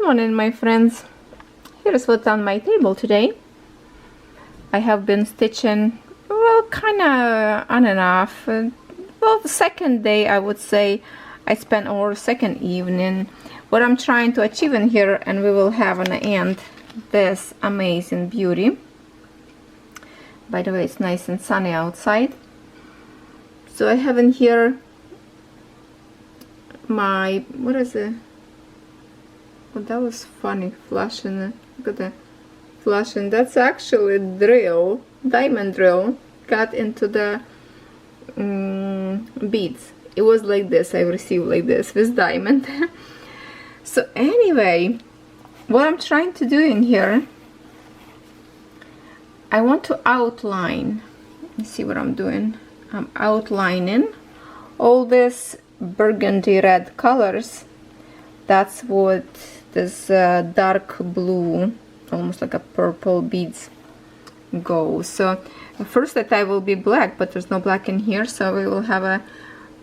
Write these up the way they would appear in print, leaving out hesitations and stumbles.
morning, my friends. Here's what's on my table today. I have been stitching, well, kind of on and off. Well, the second day, I would say, I spent our second evening. What I'm trying to achieve in here, and we will have on the end this amazing beauty. By the way, it's nice and sunny outside. So I have in here my, what is it? Oh, that was funny, flashing. Look at the flashing. That's actually drill, diamond drill, cut into the beads. It was like this. I received like this with diamond. So anyway, what I'm trying to do in here, I want to outline. You see what I'm doing? I'm outlining all this burgundy red colors. That's what this dark blue, almost like a purple beads go. So first that I will be black, but there's no black in here, so we will have a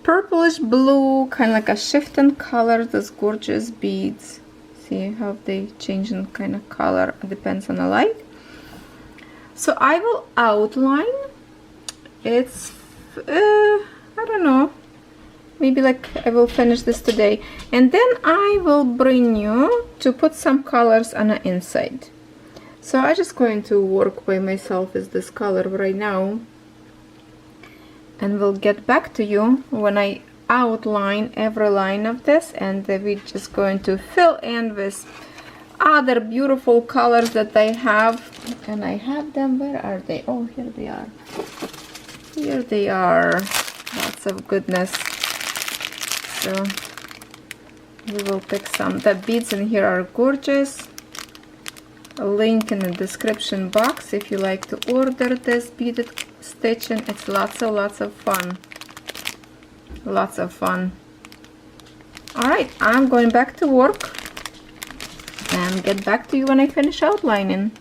purplish blue, kind of like a shifting color. Those gorgeous beads. See how they change in kind of color. It depends on the light. So I will outline. It's I don't know, maybe like I will finish this today, and then I will bring you to put some colors on the inside. So I'm just going to work by myself with this color right now, and we'll get back to you when I outline every line of this, and then we're just going to fill in with other beautiful colors that I have. And I have them, where are they? Oh, here they are. Here they are. Lots of goodness. So we will pick some. The beads in here are gorgeous. A link in the description box if you like to order this beaded stitching. It's lots of fun. Lots of fun. Alright, I'm going back to work and get back to you when I finish outlining.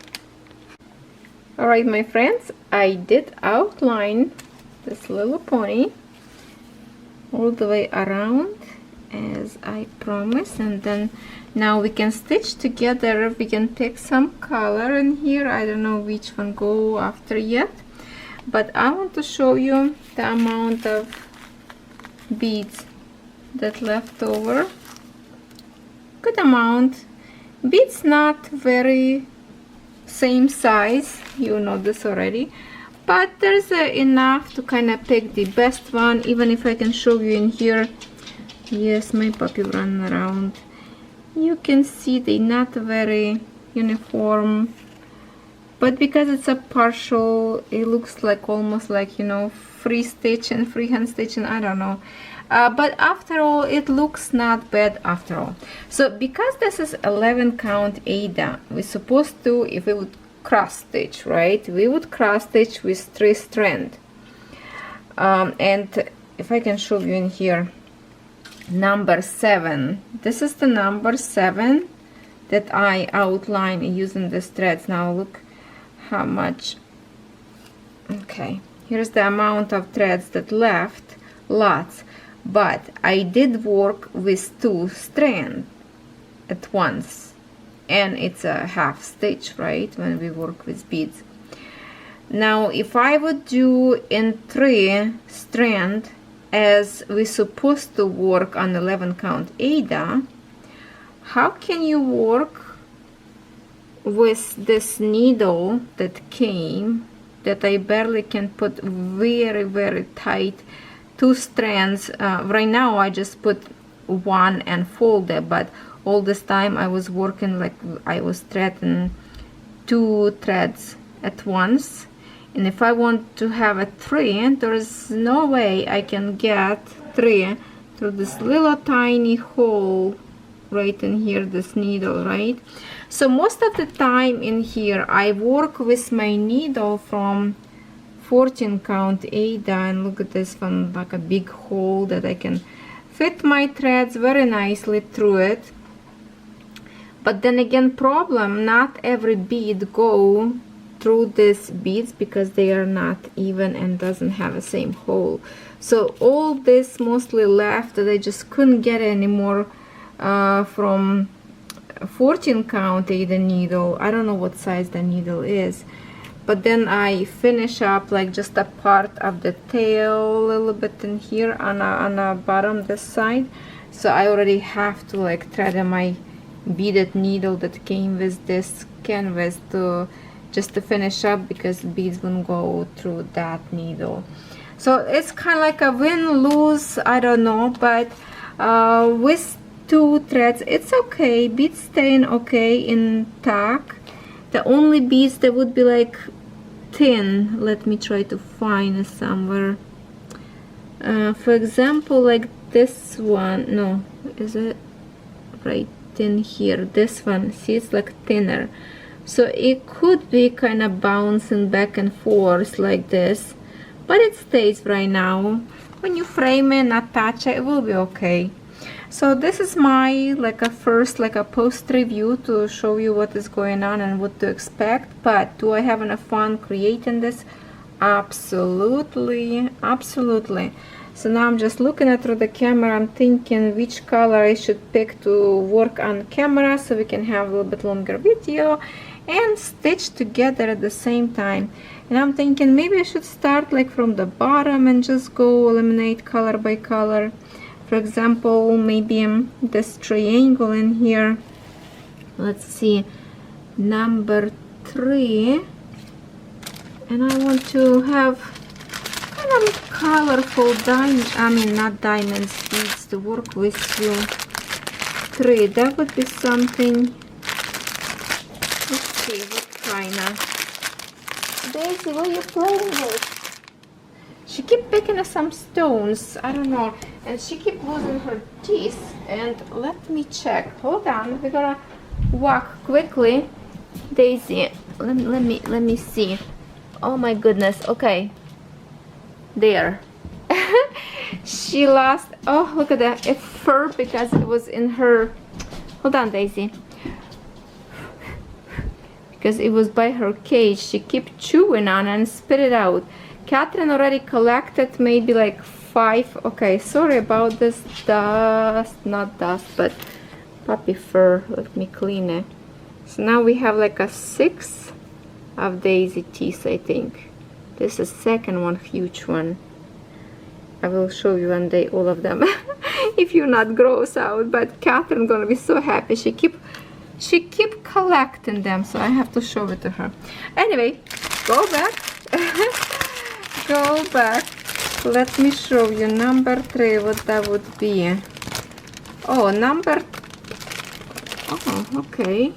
Alright, my friends, I did outline this little pony all the way around as I promised, and then now we can stitch together. We can pick some color in here. I don't know which one go after yet, but I want to show you the amount of beads that left over. Good amount. Beads not very same size, you know this already, but there's enough to kind of pick the best one. Even if I can show you in here, yes, my puppy running around, you can see they not very uniform, but because it's a partial, it looks like almost like, you know, free stitch and freehand stitching, I don't know. But after all, it looks not bad after all. So because this is 11 count Ada, we're supposed to, if we would cross stitch, right, we would cross stitch with 3 strands. And if I can show you in here, number 7, this is the number 7 that I outline using these threads. Now look how much. Okay, here's the amount of threads that left, lots. But I did work with 2 strands at once, and it's a half stitch, right, when we work with beads. Now if I would do in 3 strands as we're supposed to work on 11 count Ada, how can you work with this needle that came, that I barely can put very tight 2 strands. Right now I just put 1 and fold it, but all this time I was working like I was threading 2 threads at once. And if I want to have a 3, there is no way I can get 3 through this little tiny hole right in here, this needle, right? So most of the time in here I work with my needle from 14 count Ada, and look at this one, like a big hole that I can fit my threads very nicely through it. But then again, problem, not every bead go through these beads because they are not even and doesn't have the same hole. So all this mostly left that I just couldn't get anymore from 14 count the needle. I don't know what size the needle is, but then I finish up like just a part of the tail, a little bit in here on the bottom this side. So I already have to like thread my beaded needle that came with this canvas to just to finish up, because beads won't go through that needle. So it's kind of like a win-lose, I don't know, but with 2 threads it's okay. Beads staying okay intact. The only beads that would be like thin, let me try to find it somewhere. For example, like this one, no, is it right in here? This one, see, it's like thinner, so it could be kind of bouncing back and forth like this, but it stays right now. When you frame it and attach it, it will be okay. So this is my like a first like a post review to show you what is going on and what to expect. But do I have enough fun creating this? Absolutely, absolutely. So now I'm just looking at through the camera. I'm thinking which color I should pick to work on camera so we can have a little bit longer video and stitch together at the same time. And I'm thinking maybe I should start like from the bottom and just go eliminate color by color. For example, maybe this triangle in here, let's see, number 3, and I want to have kind of colorful not diamonds, beads to work with you. 3, that would be something. Let's see, what kind of. Daisy, what are you playing with? She keep picking up some stones, I don't know, and she keep losing her teeth. And let me check, hold on, we're gonna walk quickly. Daisy, let me see. Oh my goodness, okay, there. She lost, oh look at that, a fur because it was in her, hold on Daisy, because it was by her cage. She kept chewing on it and spit it out. Catherine already collected maybe like 5. Okay, sorry about this dust, not dust, but puppy fur. Let me clean it. So now we have like a 6 of Daisy teeth, I think. This is the second one, huge one. I will show you one day all of them if you're not gross out. But Catherine gonna be so happy. She keep collecting them, so I have to show it to her. Anyway, go back. Go back. Let me show you number 3, what that would be. Oh, okay.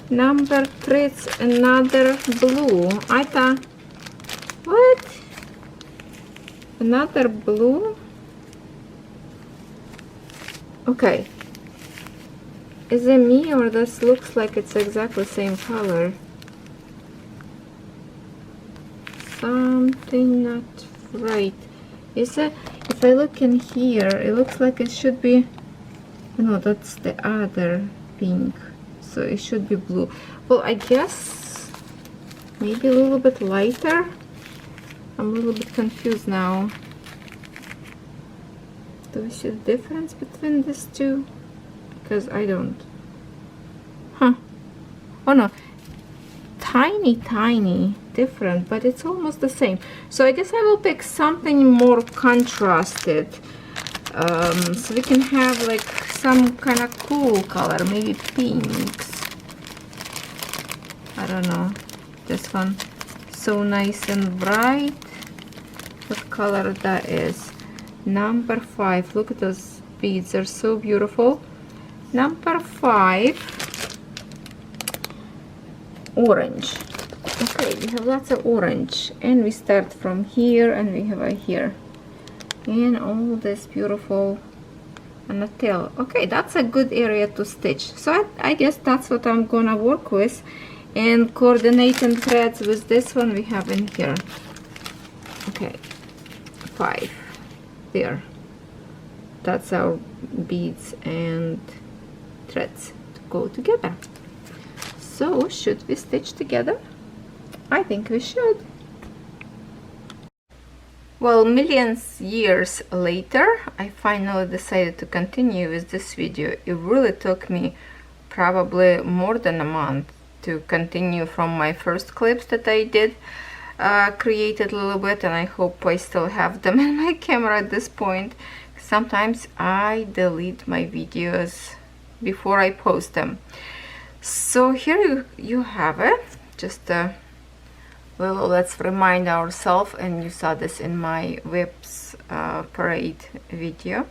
Number 3 is another blue. I thought, what? Another blue? Okay. Is it me, or this looks like it's exactly the same color? Something not right. Is it? If I look in here, it looks like it should be, no, that's the other pink, so it should be blue. Well, I guess maybe a little bit lighter. I'm a little bit confused now. Do we see the difference between these two? Because I don't. Huh. Oh no, tiny different, but it's almost the same. So I guess I will pick something more contrasted, so we can have like some kind of cool color, maybe pinks. I don't know, this one so nice and bright. What color that is? Number 5. Look at those beads, they're so beautiful. Number 5, orange. Okay, we have lots of orange, and we start from here, and we have right here, and all this beautiful on the tail. Okay, that's a good area to stitch. So I guess that's what I'm gonna work with, and coordinating threads with this one we have in here. Okay, 5 there. That's our beads and threads to go together. So should we stitch together? I think we should. Well, millions years later, I finally decided to continue with this video. It really took me probably more than a month to continue from my first clips that I did created a little bit, and I hope I still have them in my camera at this point. Sometimes I delete my videos before I post them. So here you have it, just a little, let's remind ourselves, and you saw this in my whips parade video.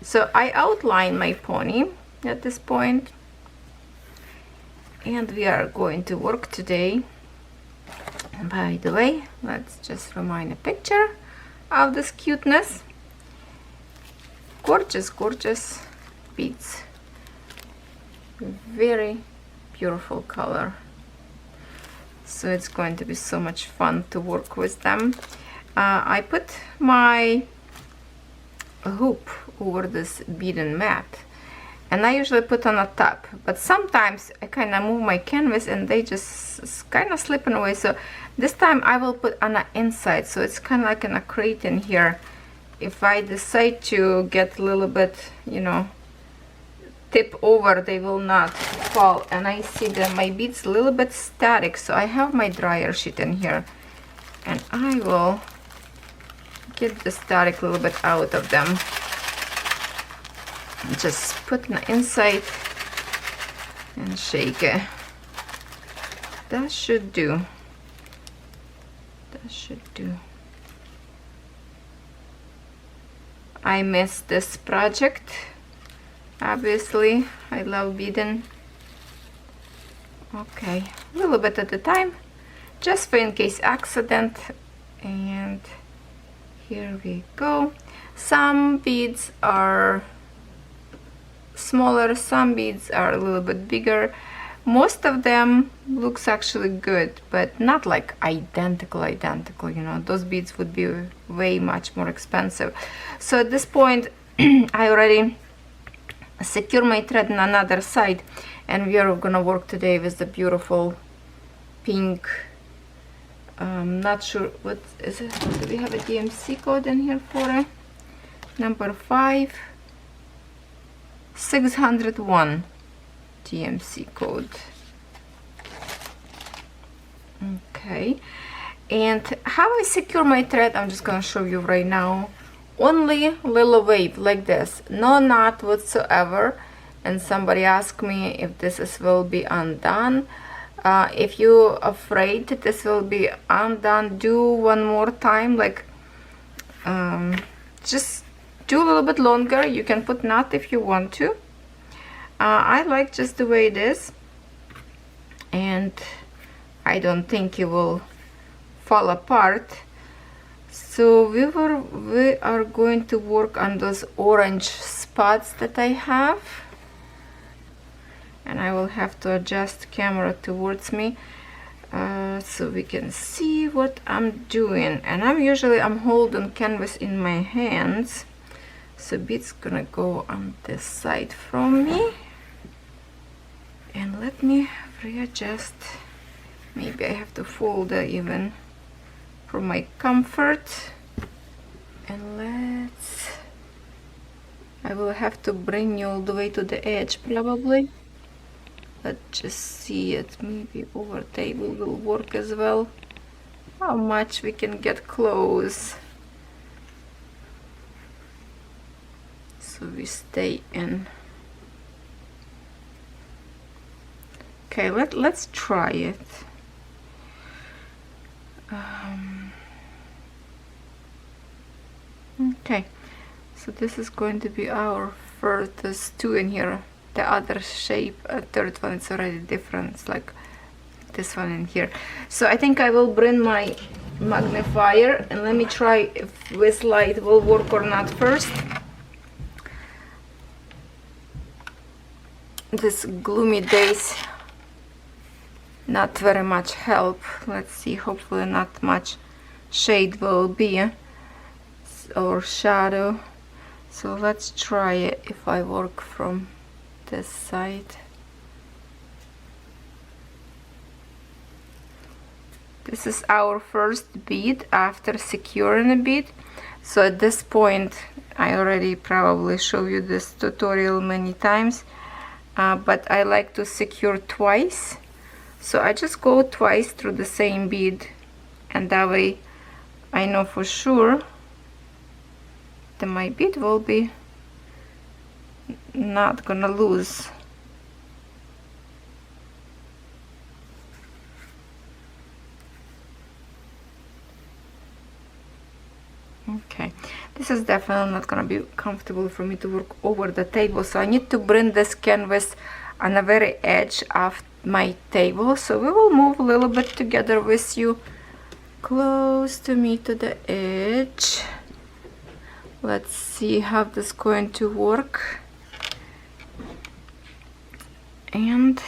So I outline my pony at this point, and we are going to work today. And by the way, let's just remind a picture of this cuteness. Gorgeous, gorgeous beads. Very beautiful color. So it's going to be so much fun to work with them. I put my hoop over this beaded mat, and I usually put on a top, but sometimes I kind of move my canvas and they just kind of slipping away. So this time I will put on the inside, so it's kind of like in a crate in here. If I decide to get a little bit, you know, tip over, they will not fall. And I see that my beads a little bit static, so I have my dryer sheet in here, and I will get the static a little bit out of them. Just put the inside and shake it. That should do. That should do. I missed this project. Obviously, I love beading. Okay, a little bit at a time, just for in case accident. And here we go. Some beads are smaller, some beads are a little bit bigger. Most of them looks actually good, but not like identical, you know. Those beads would be way much more expensive. So at this point I already secure my thread on another side, and we are gonna work today with the beautiful pink, not sure what is it. Do we have a DMC code in here for it? Number 5 601 DMC code. Okay, and how I secure my thread, I'm just gonna show you right now. Only little wave like this, no knot whatsoever. And somebody asked me if this will be undone. If you're afraid that this will be undone, do one more time, like just do a little bit longer. You can put knot if you want to. I like just the way it is, and I don't think it will fall apart. So we are going to work on those orange spots that I have, and I will have to adjust camera towards me so we can see what I'm doing. And I'm holding canvas in my hands, so beads gonna go on this side from me. And let me readjust. Maybe I have to fold it even for my comfort. And I will have to bring you all the way to the edge probably. Let's just see it. Maybe over table will work as well. How much we can get close, so we stay in. Okay, let's try it. Okay, so this is going to be our first. There's 2 in here. The other shape, a third one, it's already different. It's like this one in here. So I think I will bring my magnifier and let me try if this light will work or not first. This gloomy days, not very much help. Let's see, hopefully not much shade will be, or shadow. So let's try it if I work from this side. This is our first bead after securing a bead. So at this point, I already probably show you this tutorial many times. but I like to secure twice, so I just go twice through the same bead, and that way I know for sure that my bead will be not gonna lose. Okay, this is definitely not gonna be comfortable for me to work over the table, so I need to bring this canvas on the very edge of my table. So we will move a little bit together with you, close to me to the edge. Let's see how this is going to work. And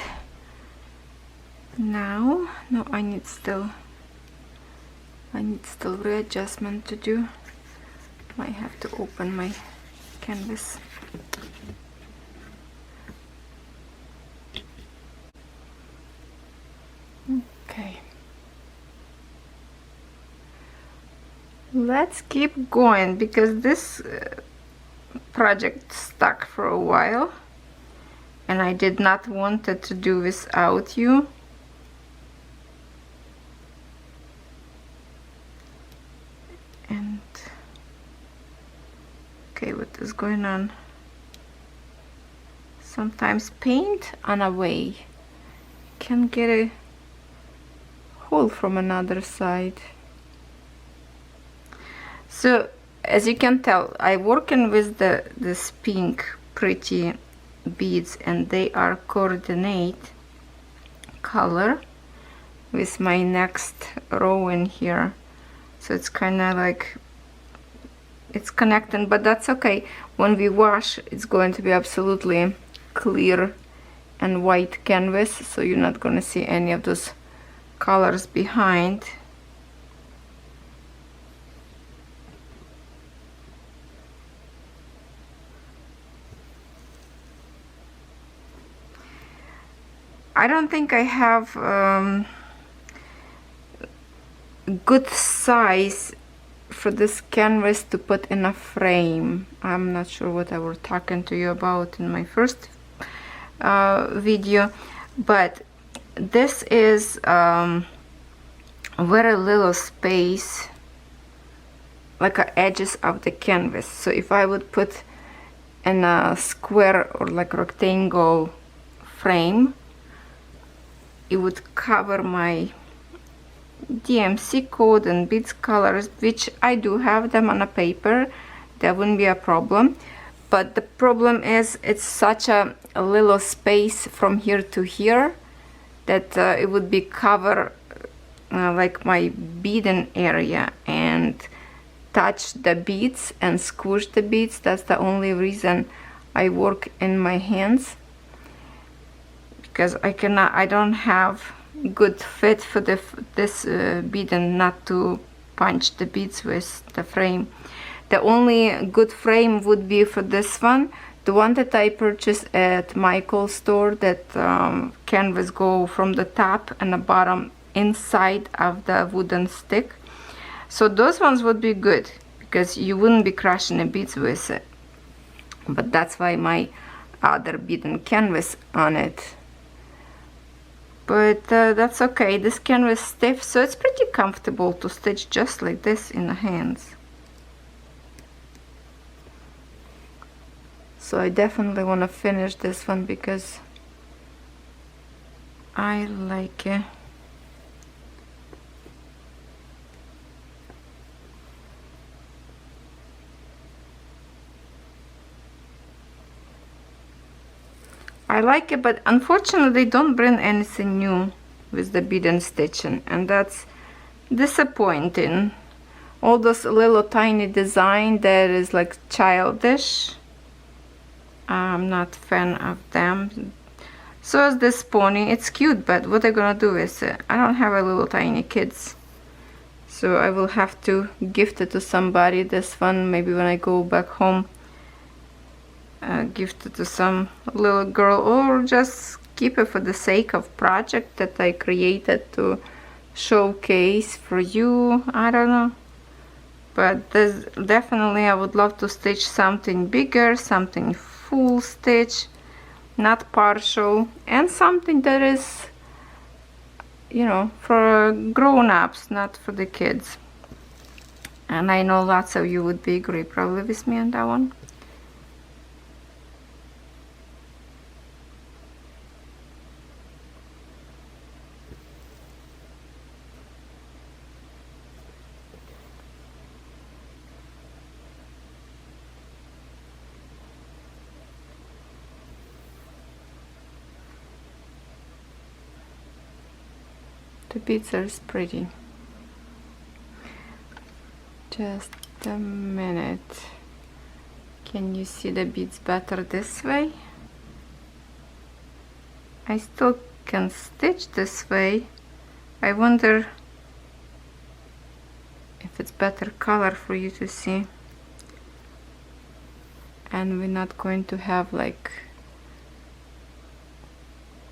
now, no, I need still readjustment to do. I have to open my canvas. Okay, let's keep going because this project stuck for a while and I did not want it to do without you. And okay, what is going on? Sometimes paint on a way can get a hole from another side. So as you can tell, I'm working with this pink pretty beads, and they are coordinate color with my next row in here. So it's kind of like it's connecting, but that's okay. When we wash, it's going to be absolutely clear and white canvas, so you're not going to see any of those colors behind. I don't think I have good size for this canvas to put in a frame. I'm not sure what I was talking to you about in my first video, but this is very little space, like edges of the canvas. So if I would put in a square or like rectangle frame, it would cover my DMC code and beads colors, which I do have them on a paper. That wouldn't be a problem, but the problem is it's such a little space from here to here that it would be cover like my beading area and touch the beads and squish the beads. That's the only reason I work in my hands, because I don't have good fit for this beading, not to punch the beads with the frame. The only good frame would be for this one, the one that I purchased at Michael's store, that canvas go from the top and the bottom inside of the wooden stick. So those ones would be good because you wouldn't be crushing the beads with it. But that's why my other beading canvas on it. But that's okay. This canvas is stiff, so it's pretty comfortable to stitch just like this in the hands. So I definitely want to finish this one because I like it. I like it, but unfortunately they don't bring anything new with the bead and stitching, and that's disappointing. All those little tiny design that is like childish, I'm not a fan of them. So is this pony. It's cute, but what am I gonna do with it? I don't have a little tiny kids, so I will have to gift it to somebody. This one, maybe when I go back home, gift it to some little girl, or just keep it for the sake of project that I created to showcase for you. I don't know, but this definitely I would love to stitch something bigger, something full stitch not partial, and something that is, you know, for grown-ups, not for the kids. And I know lots of you would be agree probably with me on that one. The beads are pretty. Just a minute. Can you see the beads better this way? I still can stitch this way. I wonder if it's better color for you to see. And we're not going to have like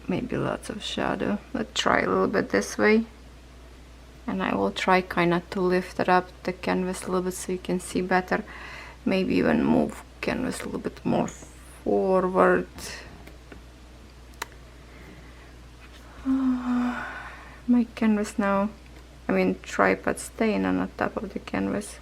maybe lots of shadow. Let's try a little bit this way, and I will try kind of to lift it up the canvas a little bit so you can see better. Maybe even move canvas a little bit more forward. My canvas now, I mean tripod staying on the top of the canvas.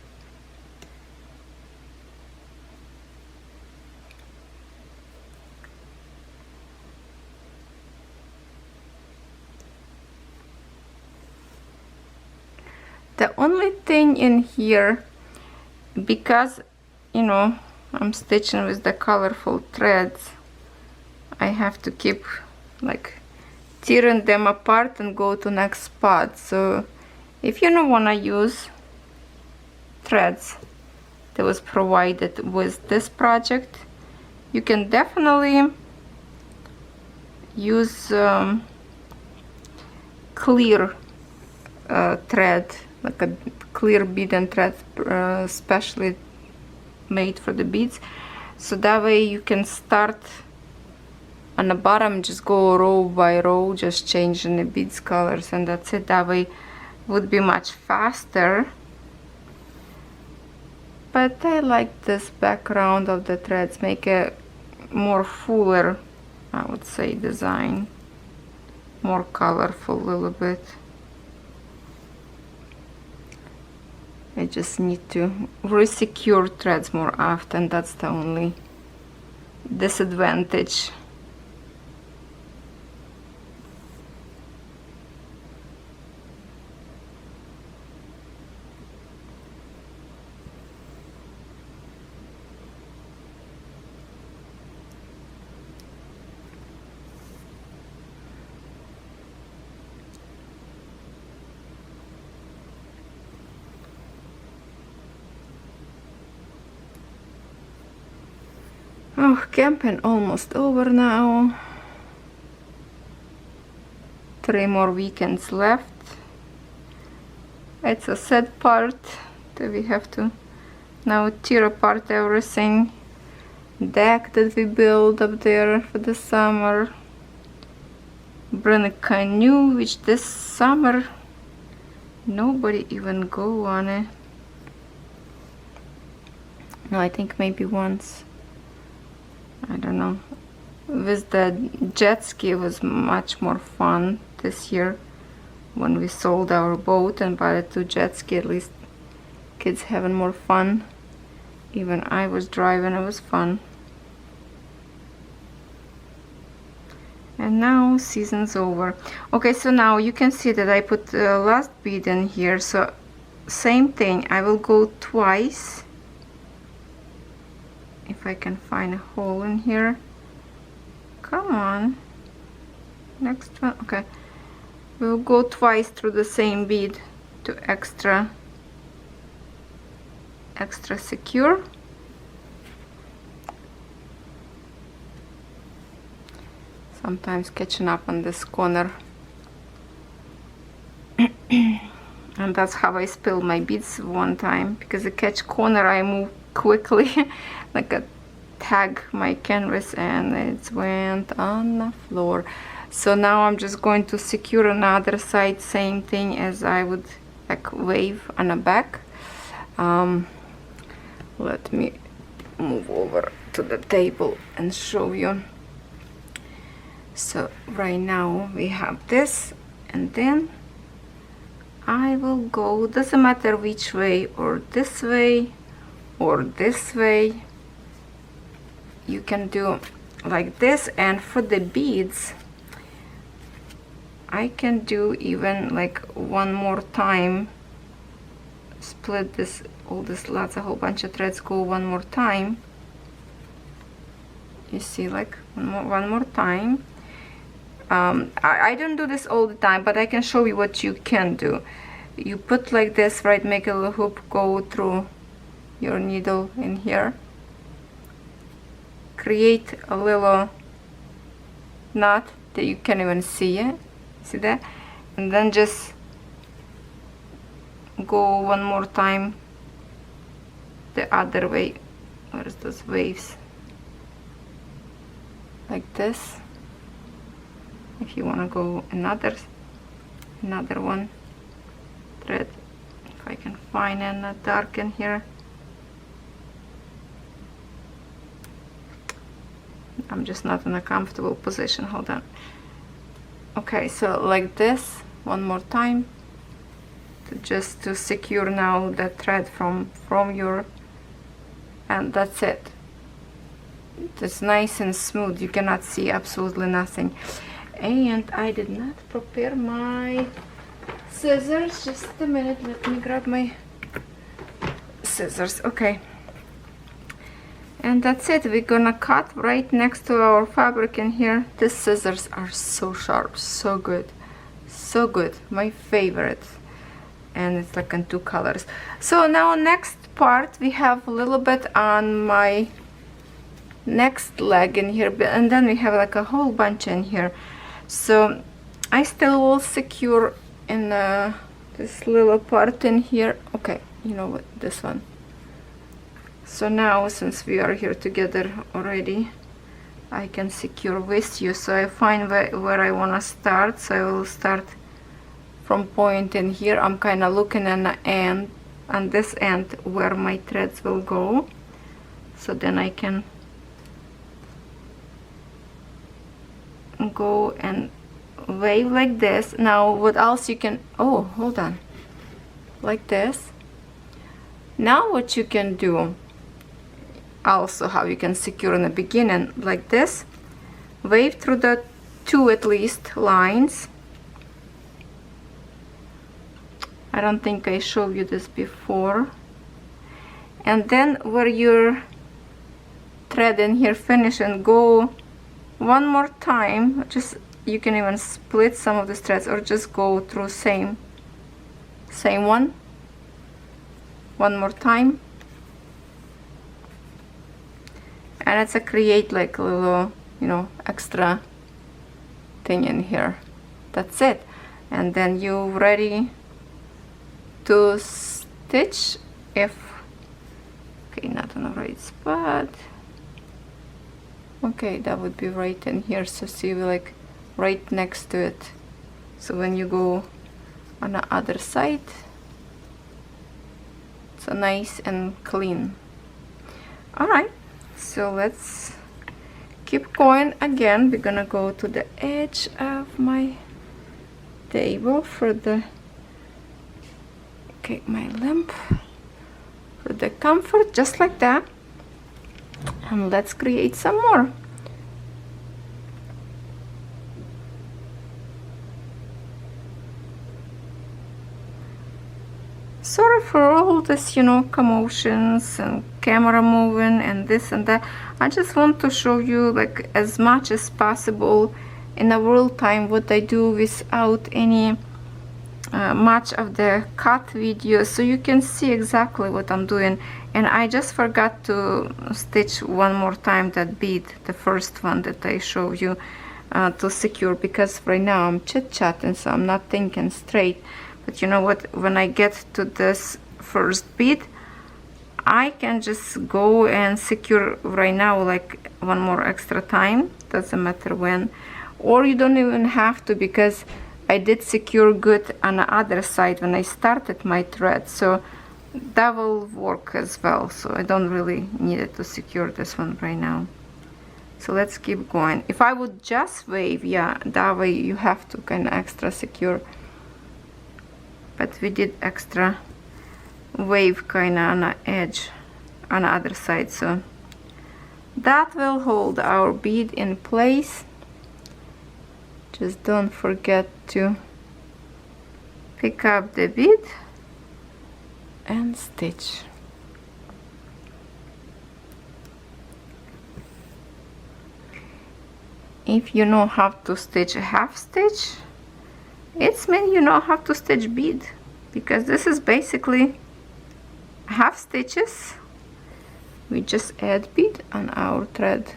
The only thing in here, because you know I'm stitching with the colorful threads, I have to keep like tearing them apart and go to next spot. So if you don't want to use threads that was provided with this project, you can definitely use clear thread, like a clear bead and thread, specially made for the beads. So that way you can start on the bottom, just go row by row, just changing the beads colors, and that's it. That way would be much faster. But I like this background of the threads, make a more fuller, I would say, design, more colorful a little bit. I just need to resecure threads more often. That's the only disadvantage. Oh, camping almost over now. 3 more weekends left. It's a sad part that we have to now tear apart everything. Deck that we built up there for the summer. Bring a canoe, which this summer nobody even go on it. No, I think maybe once. I don't know. With the jet ski it was much more fun this year when we sold our boat and bought it to jet ski. At least kids having more fun. Even I was driving, it was fun. And now season's over. Okay, so now you can see that I put the last bead in here. So same thing, I will go twice. If I can find a hole in here. Come on. Next one. Okay. We'll go twice through the same bead to extra secure. Sometimes catching up on this corner. And that's how I spilled my beads one time, because I catch corner I move quickly like a tag my canvas and it went on the floor. So now I'm just going to secure another side, same thing as I would like wave on the back. Let me move over to the table and show you. So right now we have this, and then I will go, doesn't matter which way, or this way or this way. You can do like this. And for the beads, I can do even like one more time, split this, all this lots, a whole bunch of threads, go one more time. You see, like one more time. I don't do this all the time, but I can show you what you can do. You put like this, right, make a little hoop, go through your needle in here, create a little knot that you can't even see it, see that, and then just go one more time the other way. Where's those waves? Like this. If you want to go another one thread, if I can find and darken here. I'm just not in a comfortable position, hold on. Okay, so like this, one more time, just to secure now the thread from your, and that's it. It's nice and smooth, you cannot see absolutely nothing. And I did not prepare my scissors. Just a minute, let me grab my scissors. Okay, and that's it. We're gonna cut right next to our fabric in here. These scissors are so sharp, so good, so good, my favorite. And it's like in two colors. So now next part, we have a little bit on my next leg in here, and then we have like a whole bunch in here. So I still will secure in this little part in here. Okay, you know what, this one. So now, since we are here together already, I can secure with you. So I find where I want to start. So I will start from point in here. I'm kind of looking at the end, on this end, where my threads will go. So then I can go and wave like this. Now what else you can, oh, hold on, like this. Now what you can do, also how you can secure in the beginning, like this, wave through the two at least lines. I don't think I showed you this before. And then where your thread in here finish, and go one more time. Just, you can even split some of the threads, or just go through same one more time, and it's a create like a little, you know, extra thing in here. That's it. And then you're ready to stitch. If, okay, not on the right spot. Okay, that would be right in here. So see, like right next to it. So when you go on the other side, it's nice and clean. All right, so let's keep going. Again, we're gonna go to the edge of my table for the, okay, my lamp, for the comfort, just like that. And let's create some more. Sorry for all this, you know, commotions and camera moving and this and that. I just want to show you like as much as possible in a real time what I do without any much of the cut video, so you can see exactly what I'm doing. And I just forgot to stitch one more time that bead, the first one that I showed you, to secure, because right now I'm chit-chatting, so I'm not thinking straight. But you know what, when I get to this first bead, I can just go and secure right now, like one more extra time, doesn't matter when. Or you don't even have to, because I did secure good on the other side when I started my thread, so that will work as well. So I don't really need it to secure this one right now. So let's keep going. If I would just wave, yeah, that way you have to kind of extra secure, but we did extra wave kind of on the edge on the other side, so that will hold our bead in place. Just don't forget to pick up the bead and stitch. If you know how to stitch a half stitch, it's mean you know how to stitch bead, because this is basically half stitches. We just add bead on our thread.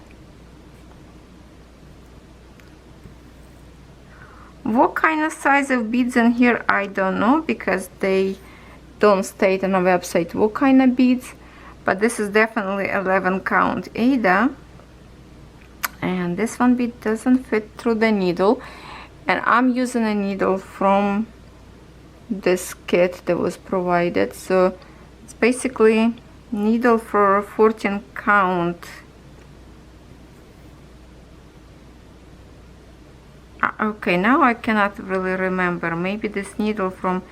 What kind of size of beads in here, I don't know, because they don't state on the website what kind of beads, but this is definitely 11 count Ada, and this one bead doesn't fit through the needle, and I'm using a needle from this kit that was provided, so it's basically needle for 14 count. Okay, now I cannot really remember. Maybe this needle from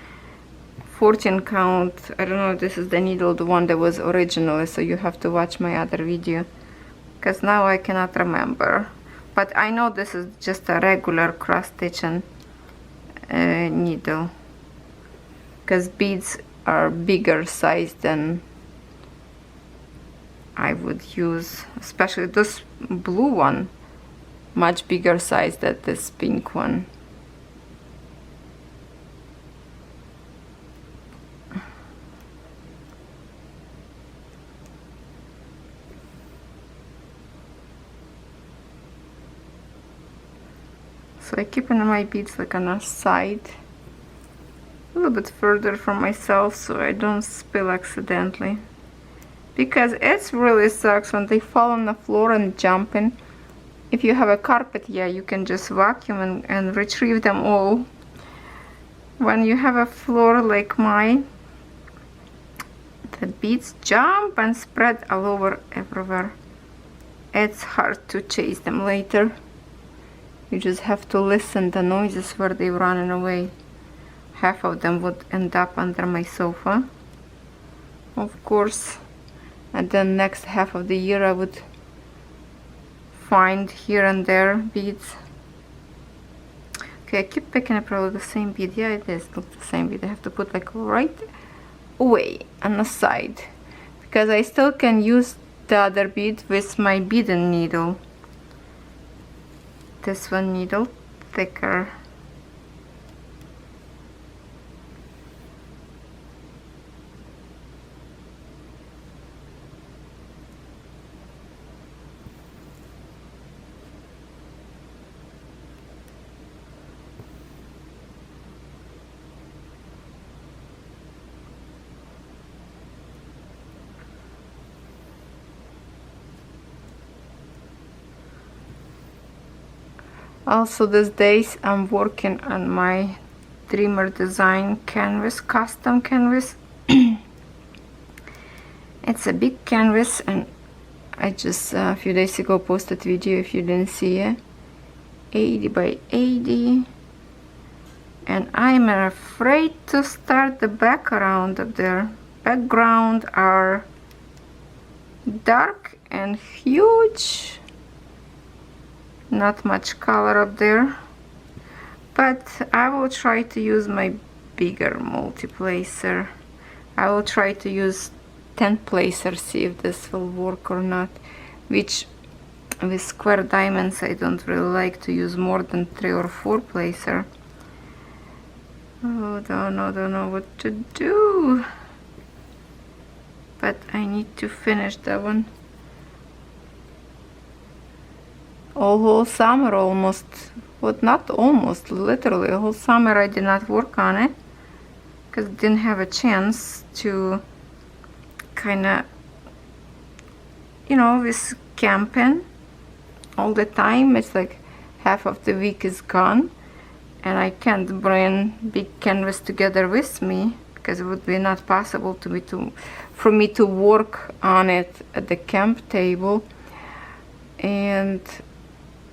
14 count, I don't know if this is the needle, the one that was originally, so you have to watch my other video, because now I cannot remember. But I know this is just a regular cross stitching needle, because beads are bigger size than I would use, especially this blue one, much bigger size than this pink one. So I keep my beads like on the side, a little bit further from myself so I don't spill accidentally, because it really sucks when they fall on the floor and jumping. If you have a carpet, yeah, you can just vacuum and retrieve them all. When you have a floor like mine, the beads jump and spread all over everywhere. It's hard to chase them later. You just have to listen the noises where they're running away. Half of them would end up under my sofa, of course, and then next half of the year I would find here and there beads. Okay, I keep picking up probably the same bead. Yeah, it is not the same bead. I have to put like right away on the side, because I still can use the other bead with my beading needle. This one needle thicker. Also these days I'm working on my Dreamer Design canvas, custom canvas. It's a big canvas, and I just a few days ago posted video if you didn't see it. 80 by 80, and I'm afraid to start the background up there. Background are dark and huge. Not much color up there, but I will try to use my bigger multi-placer. I will try to use 10 placer, see if this will work or not, which with square diamonds I don't really like to use more than 3 or 4 placer. Oh, don't know what to do, but I need to finish that one. Whole summer almost, well, not almost, literally a whole summer I did not work on it, because I didn't have a chance to kind of, you know, with camping all the time, it's like half of the week is gone, and I can't bring big canvas together with me, because it would be not possible for me to work on it at the camp table. and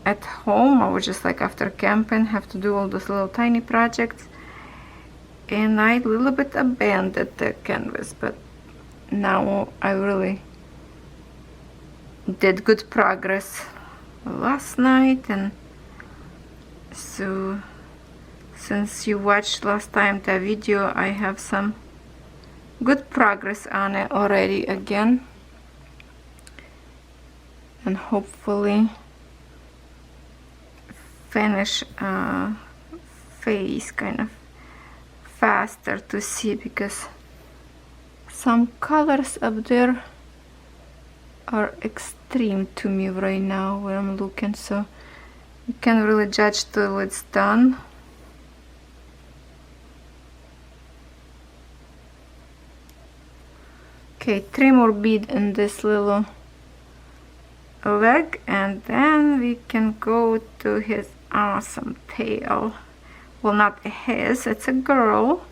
at home I was just like, after camping, have to do all those little tiny projects, and I a little bit abandoned the canvas, but now I really did good progress last night. And so since you watched last time the video, I have some good progress on it already again, and hopefully finish face kind of faster to see, because some colors up there are extreme to me right now where I'm looking, so you can't really judge till it's done. Okay, 3 more beads in this little leg, and then we can go to his awesome tail. Well, not his, it's a girl.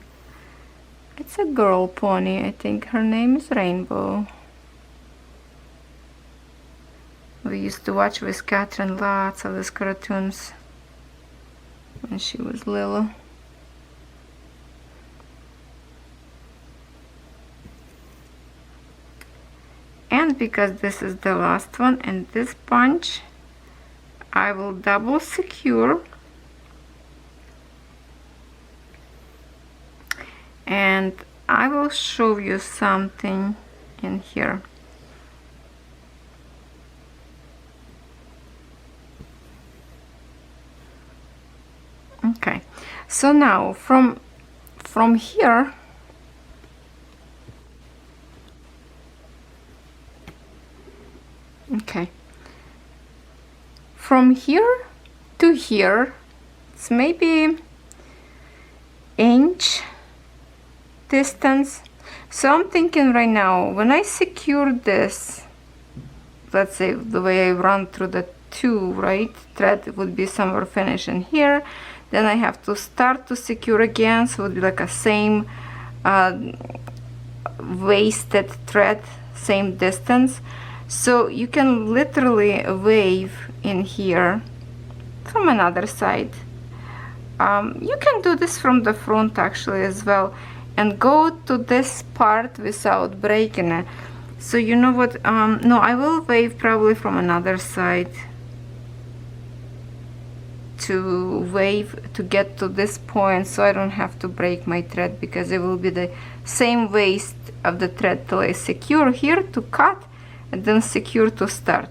It's a girl pony. I think her name is Rainbow. We used to watch with Catherine lots of these cartoons when she was little. And because this is the last one in this bunch, I will double secure, and I will show you something in here. Okay, so now from here, okay, from here to here, it's maybe inch distance. So I'm thinking right now, when I secure this, let's say the way I run through the 2, right, thread would be somewhere finishing here, then I have to start to secure again, so it would be like a same wasted thread, same distance. So you can literally wave in here from another side. You can do this from the front actually as well, and go to this part without breaking it. So you know what, no, I will wave probably from another side to wave to get to this point, so I don't have to break my thread, because it will be the same waste of the thread till I secure here to cut and then secure to start.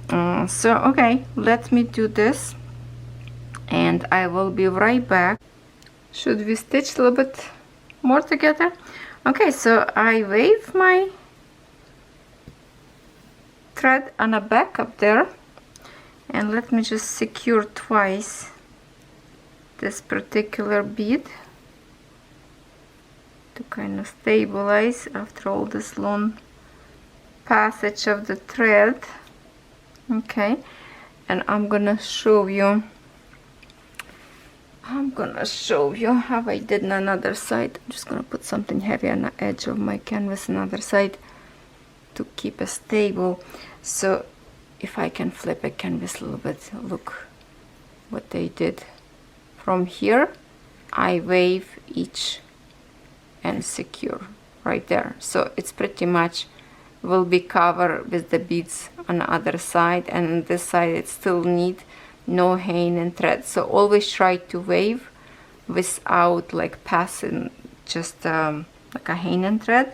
So okay, let me do this and I will be right back. Should we stitch a little bit more together? Okay, so I wave my thread on the back up there, and let me just secure twice this particular bead to kind of stabilize after all this long passage of the thread. Okay, and I'm gonna show you how I did on another side. I'm just gonna put something heavy on the edge of my canvas on the other side to keep it stable. So if I can flip a canvas a little bit, look what they did. From here I wave each and secure right there, so it's pretty much will be covered with the beads on the other side, and on this side it still need no hanging thread. So always try to wave without like passing just like a hanging thread.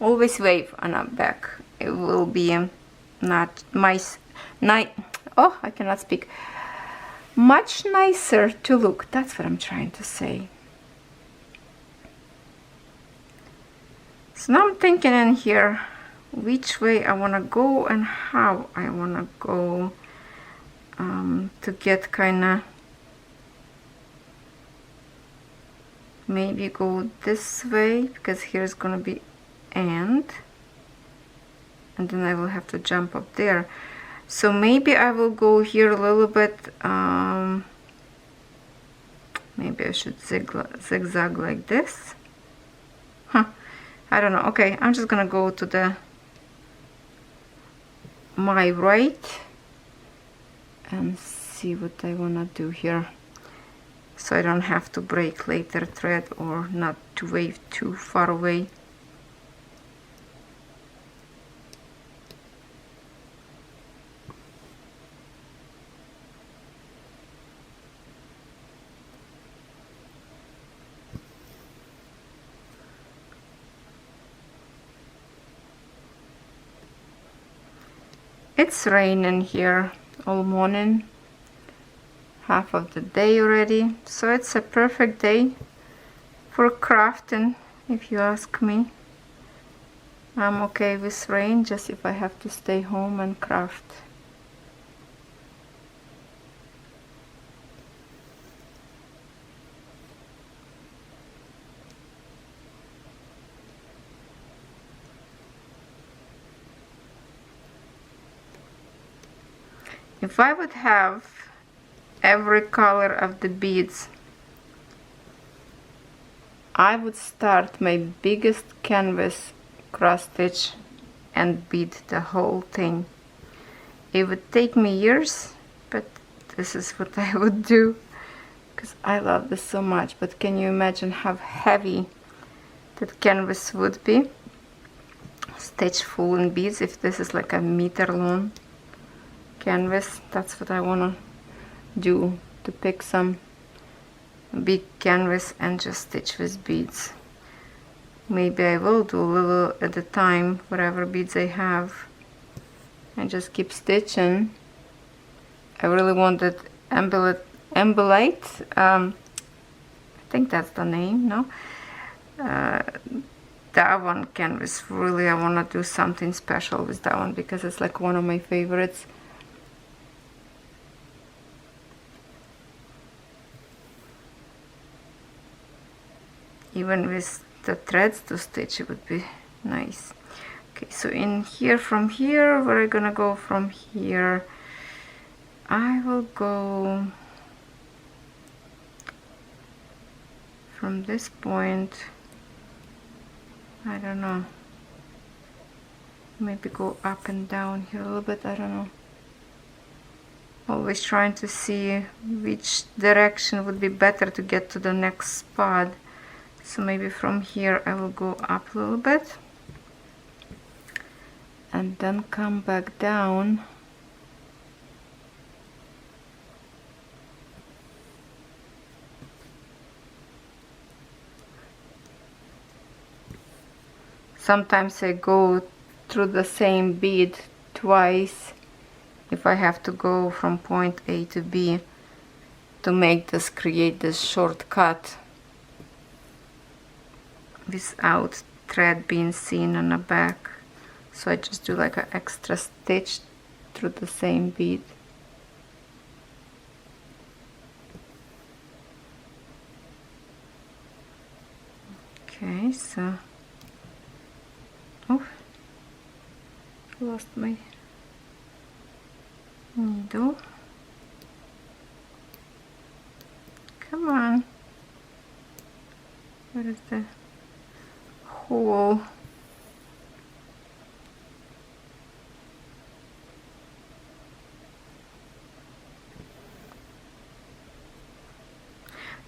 Always wave on the back. It will be not nice, oh, I cannot speak, much nicer to look. That's what I'm trying to say. So now I'm thinking in here which way I want to go and how I want to go to get kind of, maybe go this way, because here's gonna be end, and then I will have to jump up there. So maybe I will go here a little bit, maybe I should zigzag like this. I don't know. Okay, I'm just gonna go to the my right and see what I wanna do here, so I don't have to break later thread or not to wave too far away. It's raining here all morning, half of the day already, so it's a perfect day for crafting, if you ask me. I'm okay with rain, just if I have to stay home and craft. If I would have every color of the beads, I would start my biggest canvas, cross stitch and bead the whole thing. It would take me years, but this is what I would do because I love this so much. But can you imagine how heavy that canvas would be? Stitch full in beads, if this is like a meter long canvas. That's what I want to do, to pick some big canvas and just stitch with beads. Maybe I will do a little at a time, whatever beads I have, and just keep stitching. I really wanted Embellite, I think that's the name, no? That one canvas, really I want to do something special with that one because it's like one of my favorites. Even with the threads to stitch, it would be nice. Okay, so in here, from here, where are gonna go from here? I will go from this point, I don't know, maybe go up and down here a little bit, I don't know. Always trying to see which direction would be better to get to the next spot. So maybe from here I will go up a little bit and then come back down. Sometimes I go through the same bead twice if I have to go from point A to B to make this, create this shortcut without thread being seen on the back. So I just do like an extra stitch through the same bead. Okay, so oh, lost my needle. Come on, where is the hole?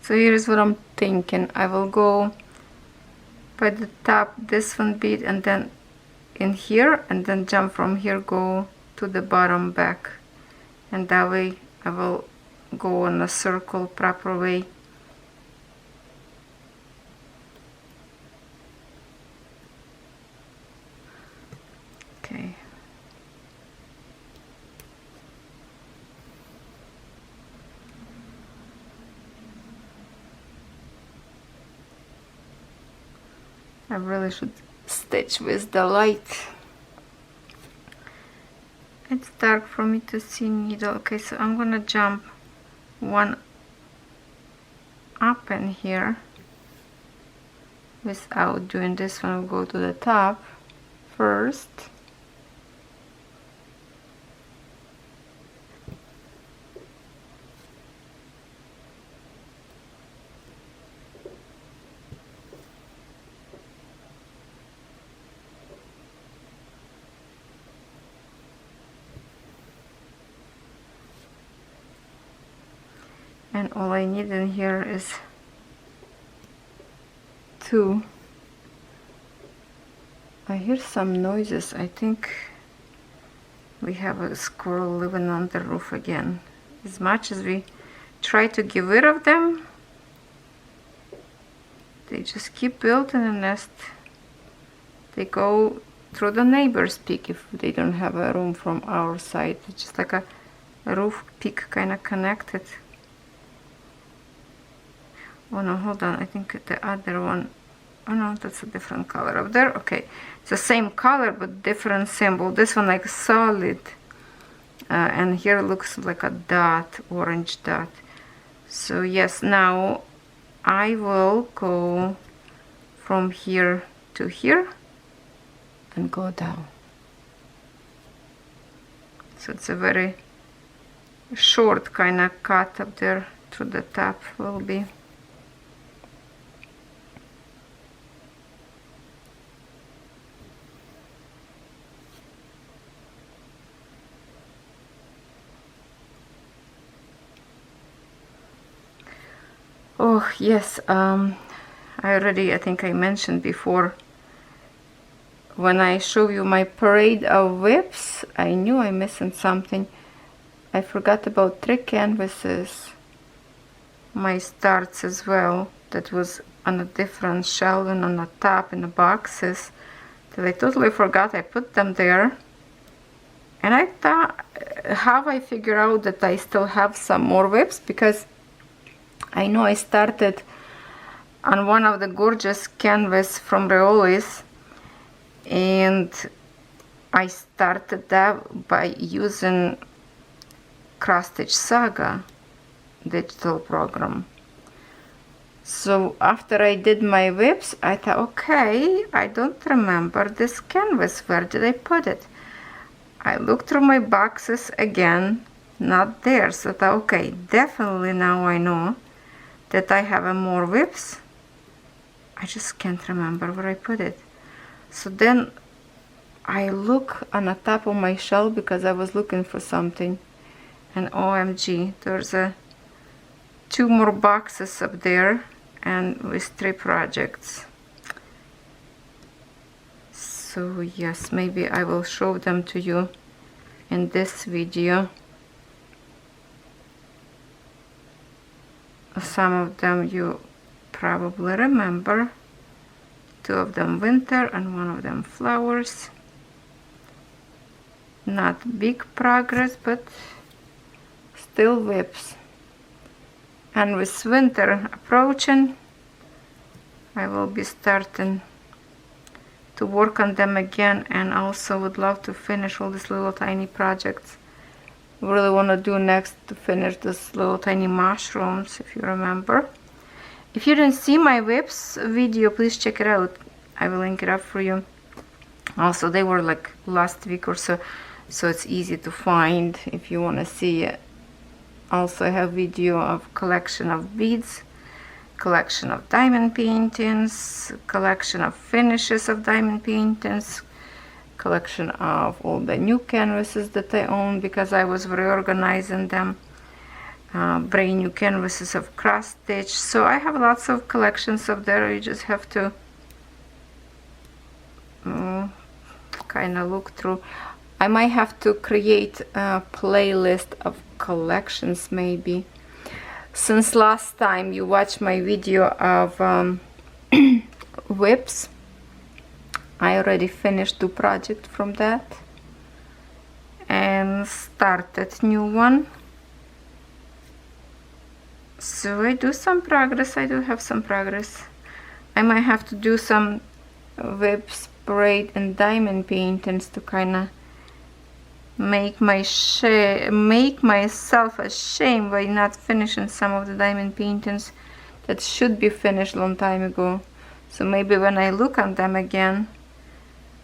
So here's what I'm thinking. I will go by the top this one bead and then in here, and then jump from here, go to the bottom back, and that way I will go on a circle proper way. Okay. I really should stitch with the light. It's dark for me to see needle. Okay, so I'm gonna jump one up in here without doing this one. I'll go to the top first. and all I need in here is 2. I hear some noises. I think we have a squirrel living on the roof again. As much as we try to get rid of them, they just keep building a nest. They go through the neighbor's peak if they don't have a room from our side. It's just like a roof peak kind of connected. Oh no, hold on, I think the other one, oh no, that's a different color up there. Okay, it's the same color but different symbol. This one like solid, and here looks like a dot, orange dot. So yes, now I will go from here to here and go down. So it's a very short kind of cut up there to the top will be. Oh yes, I think I mentioned before, when I show you my parade of whips, I knew I'm missing something. I forgot about 3 canvases, my starts as well, that was on a different shelf and on the top in the boxes, that I totally forgot. I put them there, and I thought, how I figure out that I still have some more whips, because I know I started on one of the gorgeous canvas from Reolis, and I started that by using Cross-Stitch Saga digital program. So after I did my whips, I thought, okay, I don't remember this canvas, where did I put it? I looked through my boxes again, not there. So I thought, okay, definitely now I know that I have more whips. I just can't remember where I put it. So then I look on the top of my shelf because I was looking for something, and OMG, there's 2 more boxes up there, and with 3 projects. So yes, maybe I will show them to you in this video. Some of them you probably remember. 2 of them winter and 1 of them flowers. Not big progress, but still whips. And with winter approaching, I will be starting to work on them again, and also would love to finish all these little tiny projects. Really want to do next to finish this little tiny mushrooms, if you remember. If you didn't see my whips video, please check it out. I will link it up for you. Also, they were like last week or so, so it's easy to find if you want to see it. Also, I have video of collection of beads, collection of diamond paintings, collection of finishes of diamond paintings, collection of all the new canvases that I own because I was reorganizing them, brand new canvases of cross stitch. So I have lots of collections up there. You just have to kind of look through. I might have to create a playlist of collections maybe. Since last time you watched my video of whips, I already finished 2 projects from that and started new one. So I do some progress. I do have some progress. I might have to do some whips, braid and diamond paintings to kind of make myself ashamed by not finishing some of the diamond paintings that should be finished long time ago. So maybe when I look on them again,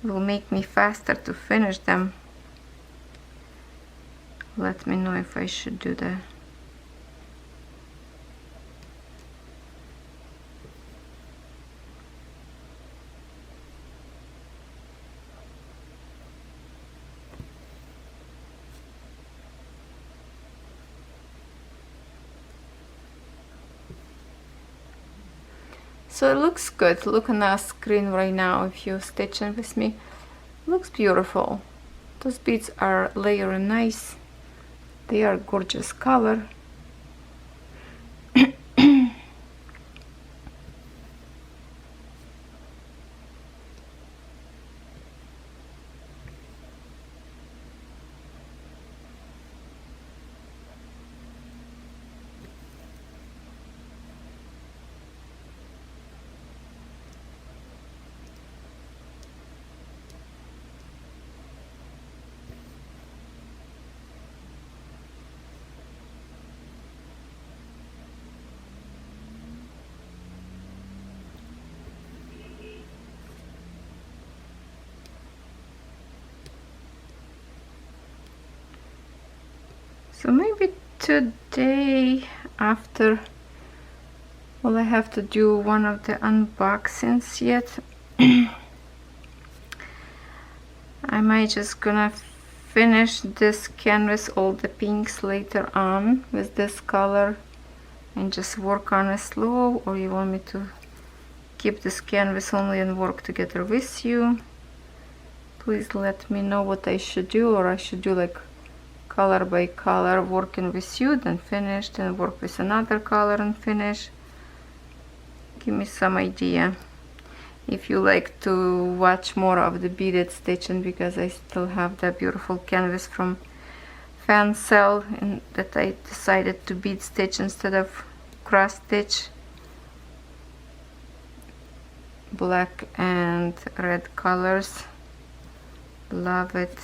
it will make me faster to finish them. Let me know if I should do that. So it looks good. Look on the screen right now if you're stitching with me. Looks beautiful. Those beads are layering nice. They are gorgeous color. So maybe today after, well, I have to do one of the unboxings yet. I might just gonna finish this canvas, all the pinks later on with this color and just work on it slow, or you want me to keep this canvas only and work together with you? Please let me know what I should do, or I should do like color by color, working with you, then finish, then work with another color and finish. Give me some idea if you like to watch more of the beaded stitching, because I still have that beautiful canvas from fan sale and that I decided to bead stitch instead of cross stitch. Black and red colors, love it.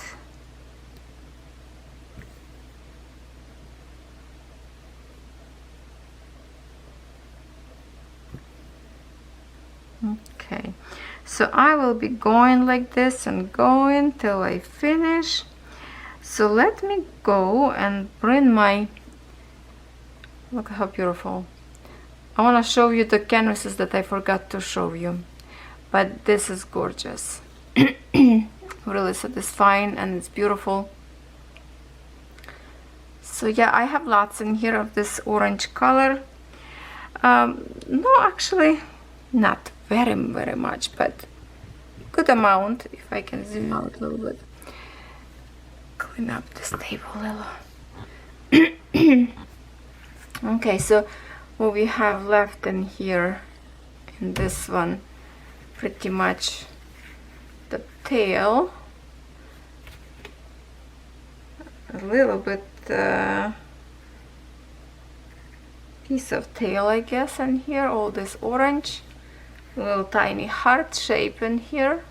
Okay, so I will be going like this and going till I finish. So let me go and bring my, look how beautiful. I want to show you the canvases that I forgot to show you, but this is gorgeous. Really satisfying, and it's beautiful. So yeah, I have lots in here of this orange color. No, actually not very much, but good amount. If I can zoom out a little bit, clean up this table a little. Okay, so what we have left in here, in this one, pretty much the tail, a little bit piece of tail, I guess, in here, all this orange, little tiny heart shape in here,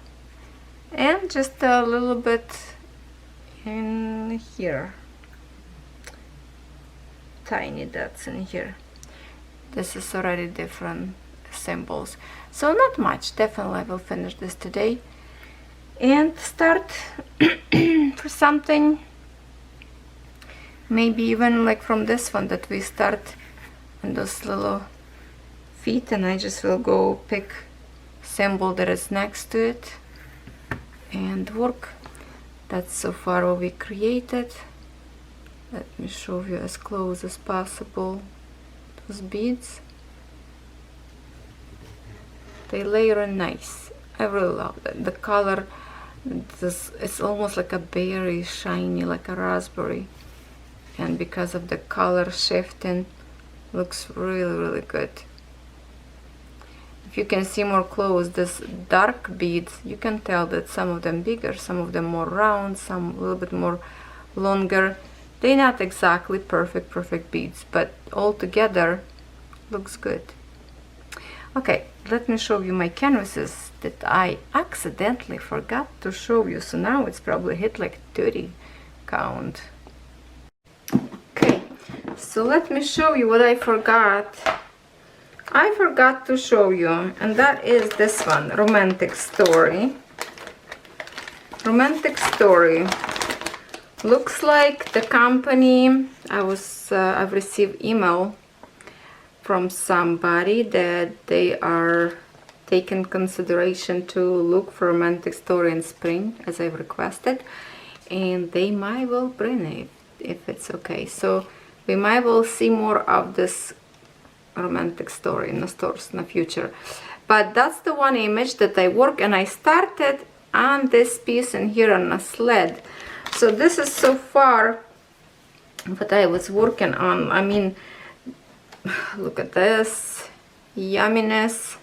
and just a little bit in here, tiny dots in here. This is already different symbols, so not much. Definitely I will finish this today and start for something, maybe even like from this one that we start on those little feet, and I just will go pick symbol that is next to it and work. That's so far what we created. Let me show you as close as possible those beads. They layer nice. I really love that. The color, this, it's almost like a berry, shiny like a raspberry, and because of the color shifting, looks really good. If you can see more close, this dark beads, you can tell that some of them bigger, some of them more round, some a little bit more longer. They're not exactly perfect beads, but all together looks good. Okay, let me show you my canvases that I accidentally forgot to show you, so now it's probably hit like 30 count. Okay, so let me show you what I forgot. I forgot to show you, and that is this one, Romantic Story. Romantic Story. Looks like the company, I've received email from somebody that they are taking consideration to look for Romantic Story in spring as I've requested, and they might well bring it if it's okay. So we might well see more of this romantic story in the stores in the future. But that's the one image that I work, and I started on this piece in here on a sled. So this is so far what I was working on. I mean, look at this yumminess.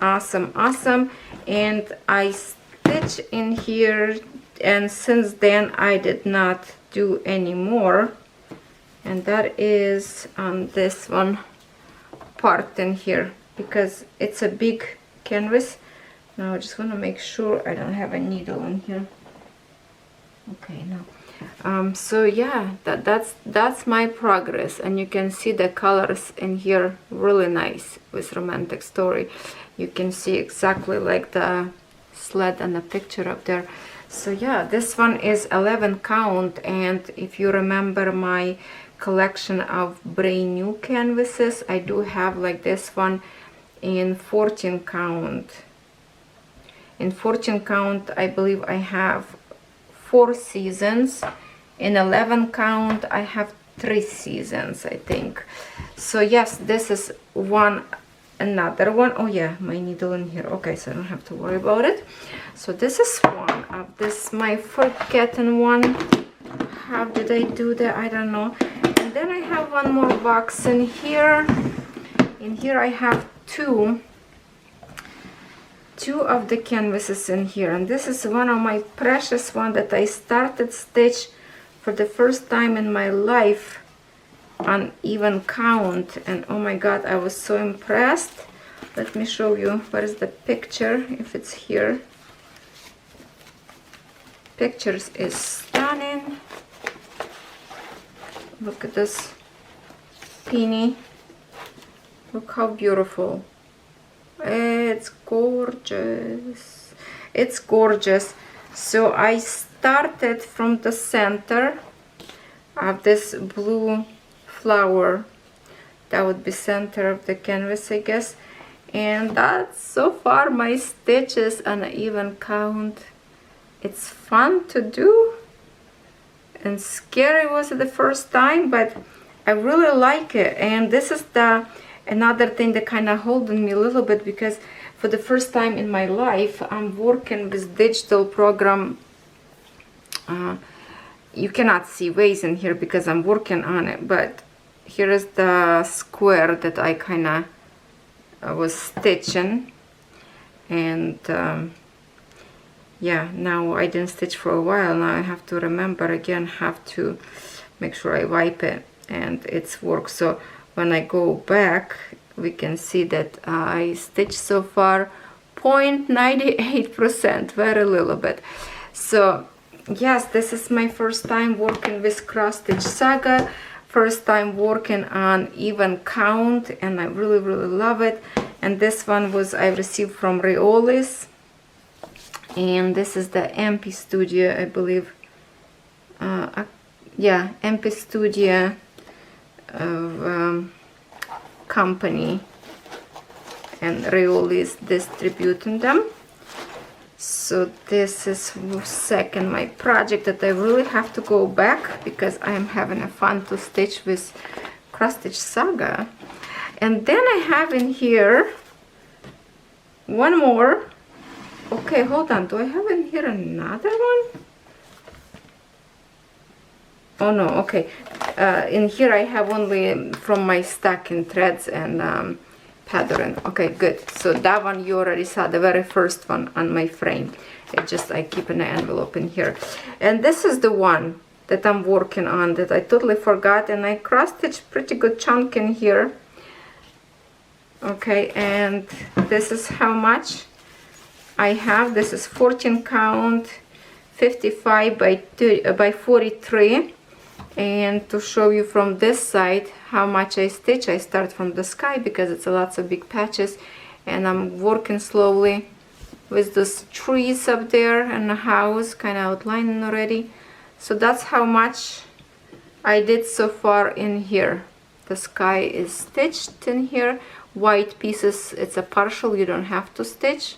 Awesome, awesome. And I stitch in here, and since then I did not do any more, and that is on this one part in here, because it's a big canvas. Now I just want to make sure I don't have a needle in here. Okay, no. So yeah, that's my progress, and you can see the colors in here really nice with romantic story. You can see exactly like the sled and the picture up there. So yeah, this one is 11 count, and if you remember my collection of brand new canvases, I do have like this one in 14 count. In 14 count, I believe I have 4 seasons. In 11 count, I have 3 seasons, I think. So yes, this is one. Another one. Oh yeah, my needle in here. Okay, so I don't have to worry about it. So this is one of this, my forgotten one. How did I do that? I don't know. And then I have one more box in here. In here I have two of the canvases in here, and this is one of my precious one that I started stitch for the first time in my life on even count, and oh my god, I was so impressed. Let me show you where is the picture, if it's here. Pictures is stunning. Look at this peony. Look how beautiful. It's gorgeous. It's gorgeous. So I started from the center of this blue flower. That would be center of the canvas, I guess. And that's so far my stitches on an even count. It's fun to do, and scary was the first time, but I really like it. And this is the another thing that kind of holding me a little bit, because for the first time in my life I'm working with digital program. You cannot see ways in here because I'm working on it, but here is the square that I kind of was stitching, and yeah, now I didn't stitch for a while. Now I have to remember again, have to make sure I wipe it and it's work. So when I go back, we can see that I stitched so far 0.98%, very little bit. So yes, this is my first time working with Cross Stitch Saga, first time working on even count, and I really love it. And this one was I received from Riolis, and this is the MP Studio, I believe. Yeah, MP Studio of company, and Riolis distributing them. So this is second my project that I really have to go back, because I am having a fun to stitch with Cross Stitch Saga. And then I have in here one more. Okay, hold on, do I have in here another one? Oh no, okay. In here I have only from my stacking threads and pattern. Okay, good. So that one you already saw, the very first one on my frame. It just I keep an envelope in here. And this is the one that I'm working on that I totally forgot, and I cross-stitched pretty good chunk in here. Okay, and this is how much I have. This is 14 count, 55 by 43. And to show you from this side how much I stitch, I start from the sky because it's a lots of big patches, and I'm working slowly with those trees up there and the house kind of outlining already. So that's how much I did so far in here. The sky is stitched in here. White pieces, it's a partial, you don't have to stitch.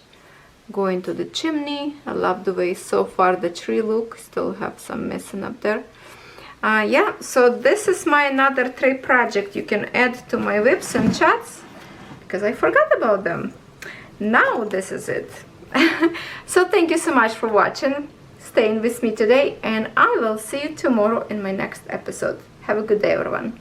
Going to the chimney, I love the way so far the tree look, still have some missing up there. Yeah, so this is my another 3 project you can add to my whips and chats, because I forgot about them. Now this is it. So thank you so much for watching, staying with me today, and I will see you tomorrow in my next episode. Have a good day, everyone.